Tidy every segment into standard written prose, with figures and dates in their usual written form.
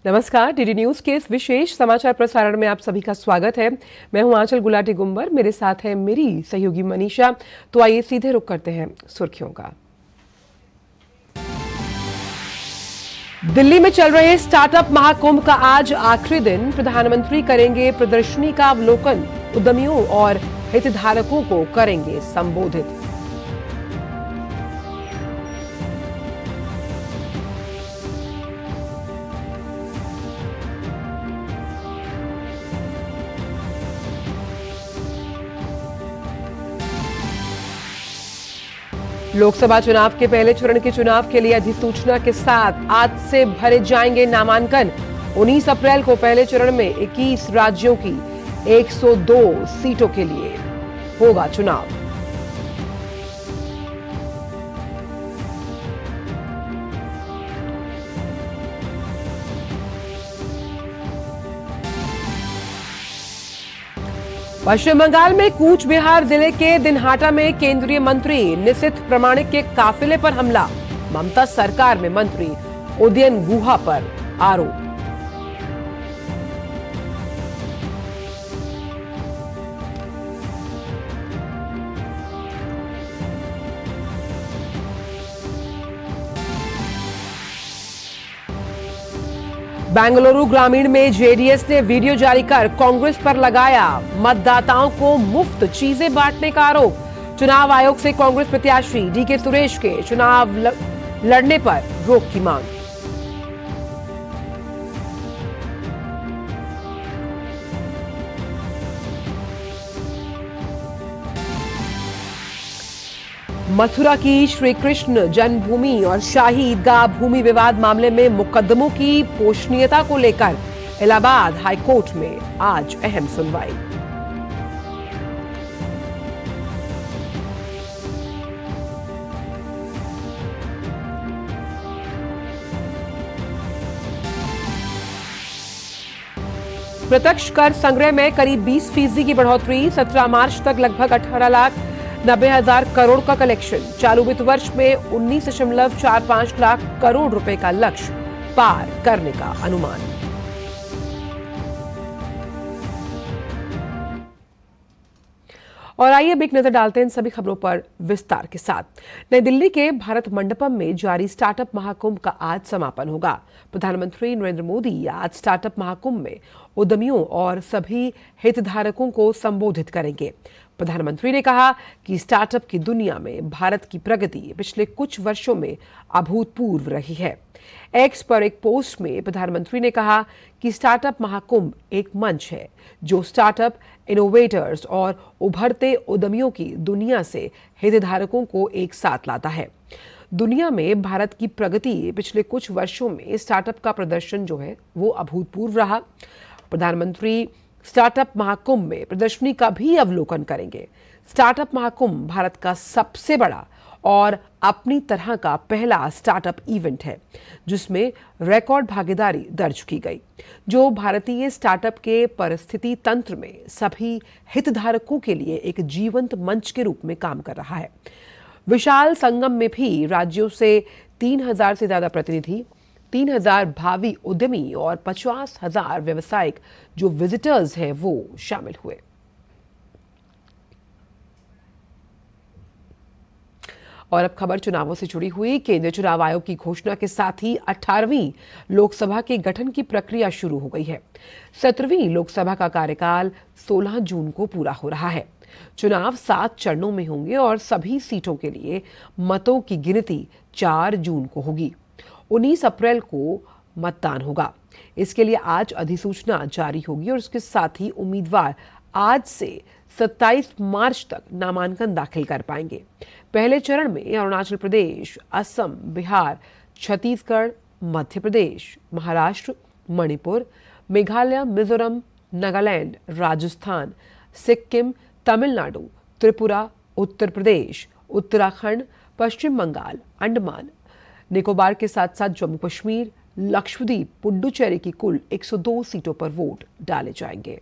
नमस्कार। DD news के इस विशेष समाचार प्रसारण में आप सभी का स्वागत है। मैं हूं आंचल गुलाटी गुंबर, मेरे साथ है मेरी सहयोगी मनीषा। तो आइए सीधे रुख करते हैं सुर्खियों का। दिल्ली में चल रहे स्टार्टअप महाकुंभ का आज आखिरी दिन। प्रधानमंत्री करेंगे प्रदर्शनी का अवलोकन, उद्यमियों और हितधारकों को करेंगे संबोधित। लोकसभा चुनाव के पहले चरण के चुनाव के लिए अधिसूचना के साथ आज से भरे जाएंगे नामांकन। 19 अप्रैल को पहले चरण में 21 राज्यों की 102 सीटों के लिए होगा चुनाव। पश्चिम बंगाल में कूच बिहार जिले के दिनहाटा में केंद्रीय मंत्री निशित प्रामाणिक के काफिले पर हमला। ममता सरकार में मंत्री उदयन गुहा पर आरोप। बेंगलुरु ग्रामीण में जेडीएस ने वीडियो जारी कर कांग्रेस पर लगाया मतदाताओं को मुफ्त चीजें बांटने का आरोप। चुनाव आयोग से कांग्रेस प्रत्याशी डीके सुरेश के चुनाव लड़ने पर रोक की मांग। मथुरा की श्री कृष्ण जन्मभूमि और शाही ईदगाह भूमि विवाद मामले में मुकदमों की पोषणीयता को लेकर इलाहाबाद हाईकोर्ट में आज अहम सुनवाई। प्रत्यक्ष कर संग्रह में करीब 20% की बढ़ोतरी। 17 मार्च तक लगभग 18,90,000 करोड़ का कलेक्शन। चालू वित्त वर्ष में 19.45 लाख करोड़ रुपए का लक्ष्य पार करने का अनुमान। और आइए अब एक नजर डालते हैं इन सभी खबरों पर विस्तार के साथ। नई दिल्ली के भारत मंडपम में जारी स्टार्टअप महाकुंभ का आज समापन होगा। प्रधानमंत्री नरेंद्र मोदी आज स्टार्टअप महाकुंभ में उद्यमियों और सभी हितधारकों को संबोधित करेंगे। प्रधानमंत्री ने कहा कि स्टार्टअप की दुनिया में भारत की प्रगति पिछले कुछ वर्षों में अभूतपूर्व रही है। एक्स पर एक पोस्ट में प्रधानमंत्री ने कहा कि स्टार्टअप महाकुंभ एक मंच है जो स्टार्टअप इनोवेटर्स और उभरते उद्यमियों की दुनिया से हितधारकों को एक साथ लाता है। दुनिया में भारत की प्रगति पिछले कुछ वर्षों में स्टार्टअप का प्रदर्शन जो है वो अभूतपूर्व रहा। प्रधानमंत्री स्टार्टअप महाकुंभ में प्रदर्शनी का भी अवलोकन करेंगे। स्टार्टअप महाकुंभ भारत का सबसे बड़ा और अपनी तरह का पहला स्टार्टअप इवेंट है जिसमें रिकॉर्ड भागीदारी दर्ज की गई, जो भारतीय स्टार्टअप के परिस्थिति तंत्र में सभी हितधारकों के लिए एक जीवंत मंच के रूप में काम कर रहा है। विशाल संगम में भी राज्यों से 3,000 से ज्यादा प्रतिनिधि, 3,000 भावी उद्यमी और 50,000 व्यवसायिक जो विजिटर्स हैं वो शामिल हुए। और अब खबर चुनावों से जुड़ी हुई। केंद्रीय चुनाव आयोग की घोषणा के साथ ही 18वीं लोकसभा के गठन की प्रक्रिया शुरू हो गई है। 17वीं लोकसभा का कार्यकाल 16 जून को पूरा हो रहा है। चुनाव 7 चरणों में होंगे और सभी सीटों के लिए मतों की गिनती 4 जून को होगी। 19 अप्रैल को मतदान होगा। इसके लिए आज अधिसूचना जारी होगी और इसके साथ ही उम्मीदवार आज से 27 मार्च तक नामांकन दाखिल कर पाएंगे। पहले चरण में अरुणाचल प्रदेश, असम, बिहार, छत्तीसगढ़, मध्य प्रदेश, महाराष्ट्र, मणिपुर, मेघालय, मिजोरम, नागालैंड, राजस्थान, सिक्किम, तमिलनाडु, त्रिपुरा, उत्तर प्रदेश, उत्तराखंड, पश्चिम बंगाल, अंडमान निकोबार के साथ साथ जम्मू कश्मीर, लक्षद्वीप, पुडुचेरी की कुल 102 सीटों पर वोट डाले जाएंगे।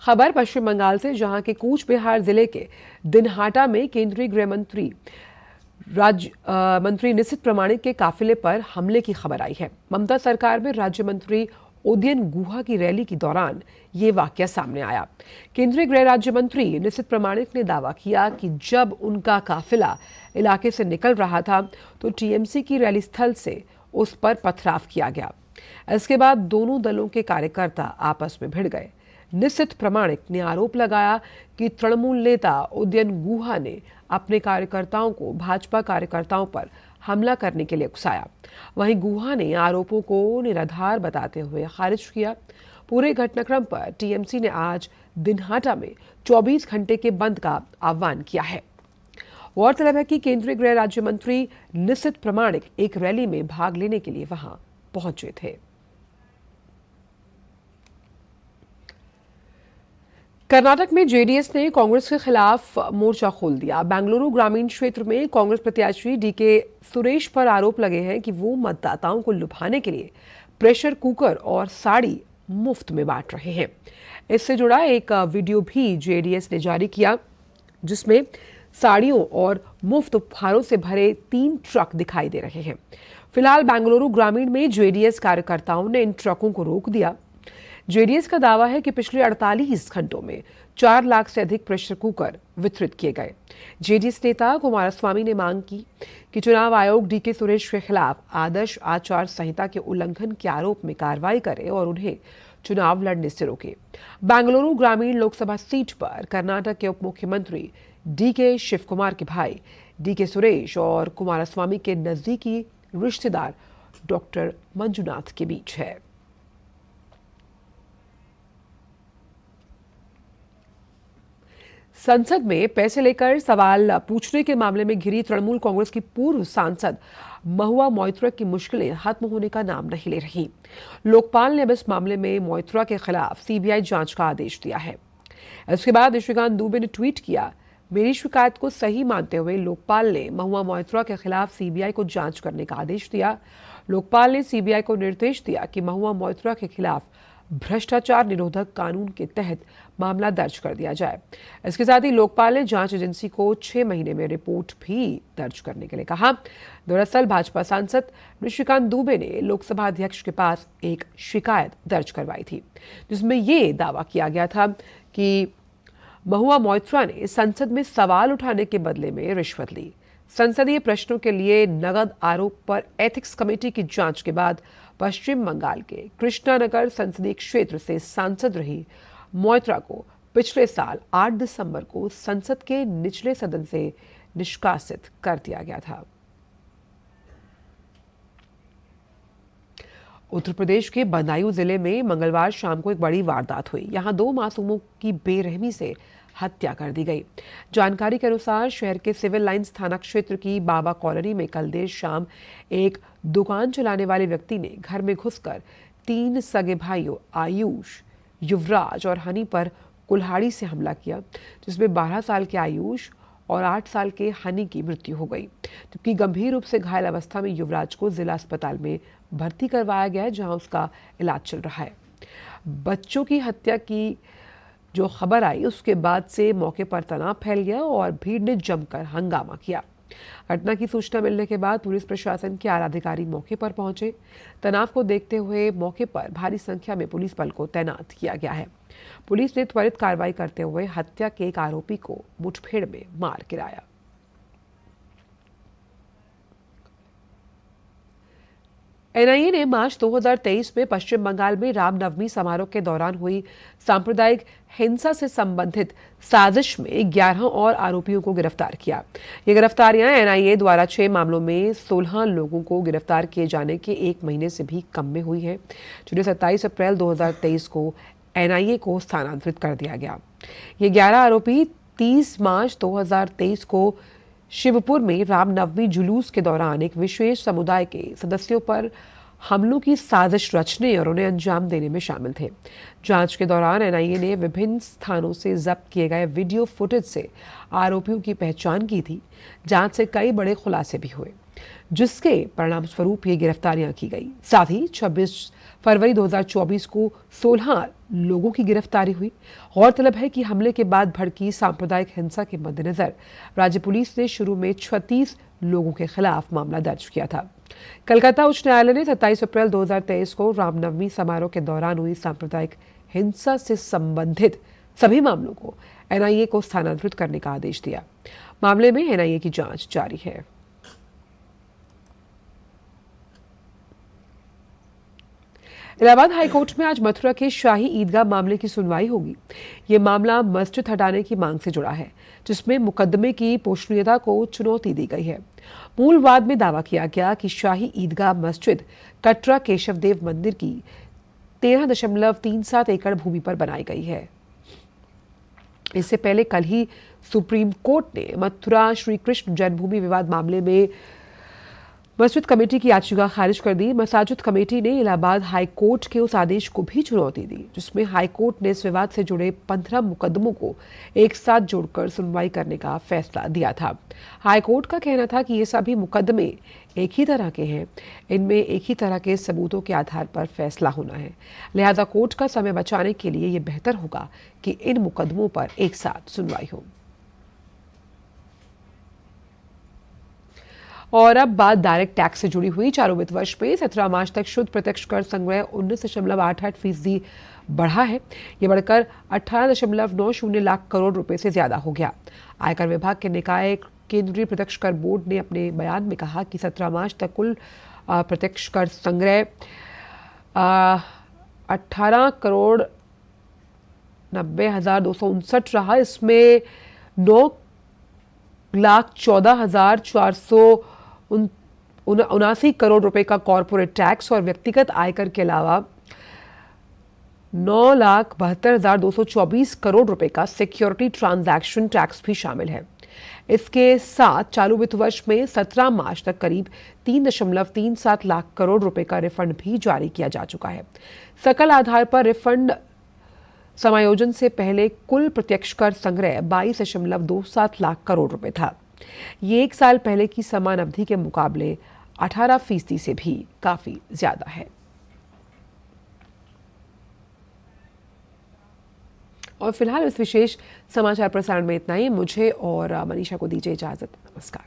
खबर पश्चिम बंगाल से, जहां के कूच बिहार जिले के दिनहाटा में केंद्रीय गृह मंत्री मंत्री निशित प्रामाणिक के काफिले पर हमले की खबर आई है। ममता सरकार में राज्य मंत्री उदयन गुहा की रैली के दौरान ये वाकया सामने आया। केंद्रीय गृह राज्य मंत्री निशित प्रामाणिक ने दावा किया कि जब उनका काफिला इलाके से निकल रहा था तो टीएमसी की रैली स्थल से उस पर पथराव किया गया। इसके बाद दोनों दलों के कार्यकर्ता आपस में भिड़ गए। निशित प्रामाणिक ने आरोप लगाया कि तृणमूल नेता उदयन गुहा ने अपने कार्यकर्ताओं को भाजपा कार्यकर्ताओं पर हमला करने के लिए उकसाया। वहीं गुहा ने आरोपों को निराधार बताते हुए खारिज किया। पूरे घटनाक्रम पर टीएमसी ने आज दिनहाटा में 24 घंटे के बंद का आह्वान किया है। गौरतलब है कि केंद्रीय गृह राज्य मंत्री निशित प्रामाणिक एक रैली में भाग लेने के लिए वहां पहुंचे थे। कर्नाटक में जेडीएस ने कांग्रेस के खिलाफ मोर्चा खोल दिया। बेंगलुरु ग्रामीण क्षेत्र में कांग्रेस प्रत्याशी डीके सुरेश पर आरोप लगे हैं कि वो मतदाताओं को लुभाने के लिए प्रेशर कुकर और साड़ी मुफ्त में बांट रहे हैं। इससे जुड़ा एक वीडियो भी जेडीएस ने जारी किया, जिसमें साड़ियों और मुफ्त उपहारों से भरे 3 ट्रक दिखाई दे रहे हैं। फिलहाल बेंगलुरु ग्रामीण में जेडीएस कार्यकर्ताओं ने इन ट्रकों को रोक दिया। जेडीएस का दावा है कि पिछले 48 घंटों में 4 लाख से अधिक प्रेशर कुकर वितरित किए गए। जेडीएस नेता कुमारस्वामी ने मांग की कि चुनाव आयोग डीके सुरेश के खिलाफ आदर्श आचार संहिता के उल्लंघन के आरोप में कार्रवाई करे और उन्हें चुनाव लड़ने से रोके। बेंगलुरु ग्रामीण लोकसभा सीट पर कर्नाटक के उप मुख्यमंत्री डीके शिव कुमार के भाई डीके सुरेश और कुमारस्वामी के नजदीकी रिश्तेदार डॉक्टर मंजुनाथ के बीच है। संसद में पैसे लेकर सवाल पूछने के मामले में घिरी तृणमूल कांग्रेस की पूर्व सांसद महुआ मोइत्रा की मुश्किलें खत्म होने का नाम नहीं ले रही। लोकपाल ने अब इस मामले में मोइत्रा के खिलाफ सीबीआई जांच का आदेश दिया है। इसके बाद निशिकांत दुबे ने ट्वीट किया, मेरी शिकायत को सही मानते हुए लोकपाल ने महुआ मोइत्रा के खिलाफ सीबीआई को जांच करने का आदेश दिया। लोकपाल ने सीबीआई को निर्देश दिया कि महुआ मोइत्रा के खिलाफ भ्रष्टाचार निरोधक कानून के तहत मामला दर्ज कर दिया जाए। इसके साथ ही लोकपाल ने जांच एजेंसी को 6 महीने में रिपोर्ट भी दर्ज करने के लिए कहा। दरअसल भाजपा सांसद निशिकांत दुबे ने लोकसभा अध्यक्ष के पास एक शिकायत दर्ज करवाई थी, जिसमें ये दावा किया गया था कि महुआ मोइत्रा ने संसद में सवाल उठाने के बदले में रिश्वत ली। संसदीय प्रश्नों के लिए नगद आरोप पर एथिक्स कमेटी की जांच के बाद पश्चिम बंगाल के कृष्णानगर संसदीय क्षेत्र से सांसद रही मोइत्रा को पिछले साल 8 दिसंबर को संसद के निचले सदन से निष्कासित कर दिया गया था। उत्तर प्रदेश के बदायूं जिले में मंगलवार शाम को एक बड़ी वारदात हुई। यहां 2 मासूमों की बेरहमी से हत्या कर दी गई। जानकारी के अनुसार शहर के सिविल लाइंस थाना क्षेत्र की बाबा कॉलोनी में कल देर शाम एक दुकान चलाने वाले व्यक्ति ने घर में घुसकर 3 सगे भाइयों आयुष, युवराज और हनी पर कुल्हाड़ी से हमला किया, जिसमें 12 साल के आयुष और 8 साल के हनी की मृत्यु हो गई, जबकि गंभीर रूप से घायल अवस्था में युवराज को जिला अस्पताल में भर्ती करवाया गया है, जहां उसका इलाज चल रहा है। बच्चों की हत्या की जो खबर आई उसके बाद से मौके पर तनाव फैल गया और भीड़ ने जमकर हंगामा किया। घटना की सूचना मिलने के बाद पुलिस प्रशासन के आला अधिकारी मौके पर पहुंचे। तनाव को देखते हुए मौके पर भारी संख्या में पुलिस बल को तैनात किया गया है। पुलिस ने त्वरित कार्रवाई करते हुए हत्या के एक आरोपी को मुठभेड़ में मार गिराया। एनआईए ने मार्च 2023 में पश्चिम बंगाल में रामनवमी समारोह के दौरान हुई सांप्रदायिक हिंसा से संबंधित साजिश में 11 और आरोपियों को गिरफ्तार किया। ये गिरफ्तारियां एनआईए द्वारा 6 मामलों में 16 लोगों को गिरफ्तार किए जाने के 1 महीने से भी कम में हुई है, जिन्हें 27 अप्रैल 2023 को एनआईए को स्थानांतरित कर दिया गया। ये 11 आरोपी 30 मार्च 2023 को शिवपुर में रामनवमी जुलूस के दौरान एक विशेष समुदाय के सदस्यों पर हमलों की साजिश रचने और उन्हें अंजाम देने में शामिल थे। जांच के दौरान एनआईए ने विभिन्न स्थानों से जब्त किए गए वीडियो फुटेज से आरोपियों की पहचान की थी। जांच से कई बड़े खुलासे भी हुए। जिसके परिणाम स्वरूप ये गिरफ्तारियां की गई। साथ ही 26 फरवरी 2024 को 16 लोगों की गिरफ्तारी हुई। गौरतलब है कि हमले के बाद भड़की सांप्रदायिक हिंसा के मद्देनजर राज्य पुलिस ने शुरू में 36 लोगों के खिलाफ मामला दर्ज किया था। कलकत्ता उच्च न्यायालय ने 27 अप्रैल 2023 को रामनवमी समारोह के दौरान हुई सांप्रदायिक हिंसा से संबंधित सभी मामलों को एनआईए को स्थानांतरित करने का आदेश दिया। मामले में एनआईए की जांच जारी है। इलाहाबाद हाईकोर्ट में आज मथुरा के शाही ईदगाह मामले की सुनवाई होगी। ये मामला मस्जिद हटाने की मांग से जुड़ा है, जिसमें मुकदमे की पोषणीयता को चुनौती दी गई है। मूल वाद में दावा किया गया कि शाही ईदगाह मस्जिद कटरा केशवदेव मंदिर की 13.37 एकड़ भूमि पर बनाई गई है। इससे पहले कल ही सुप्रीम कोर्ट ने मथुरा श्री कृष्ण जन्मभूमि विवाद मामले में मस्जिद कमेटी की याचिका खारिज कर दी। मसाजिद कमेटी ने इलाहाबाद हाई कोर्ट के उस आदेश को भी चुनौती दी, जिसमें हाई कोर्ट ने इस विवाद से जुड़े 15 मुकदमों को एक साथ जोड़कर सुनवाई करने का फैसला दिया था। हाई कोर्ट का कहना था कि ये सभी मुकदमे एक ही तरह के हैं, इनमें एक ही तरह के सबूतों के आधार पर फैसला होना है, लिहाजा कोर्ट का समय बचाने के लिए ये बेहतर होगा कि इन मुकदमों पर एक साथ सुनवाई हो। और अब बात डायरेक्ट टैक्स से जुड़ी हुई। चालू वित्त वर्ष में 17 मार्च तक शुद्ध प्रत्यक्ष कर संग्रह 19.88% बढ़ा है। ये बढ़कर 18.90 लाख करोड़ रुपए से ज्यादा हो गया। आयकर विभाग के निकाय केंद्रीय प्रत्यक्ष कर बोर्ड ने अपने बयान में कहा कि 17 मार्च तक कुल प्रत्यक्ष कर संग्रह 18,90,259 रहा। इसमें 9,14,479 करोड़ रुपए का कॉर्पोरेट टैक्स और व्यक्तिगत आयकर के अलावा 9,72,224 करोड़ रुपए का सिक्योरिटी ट्रांजैक्शन टैक्स भी शामिल है। इसके साथ चालू वित्त वर्ष में 17 मार्च तक करीब 3.37 लाख करोड़ रुपए का रिफंड भी जारी किया जा चुका है। सकल आधार पर रिफंड समायोजन से पहले कुल प्रत्यक्ष कर संग्रह 22.27 लाख करोड़ रुपए था। ये एक साल पहले की समान अवधि के मुकाबले 18% से भी काफी ज्यादा है। और फिलहाल इस विशेष समाचार प्रसारण में इतना ही। मुझे और मनीषा को दीजिए इजाजत। नमस्कार।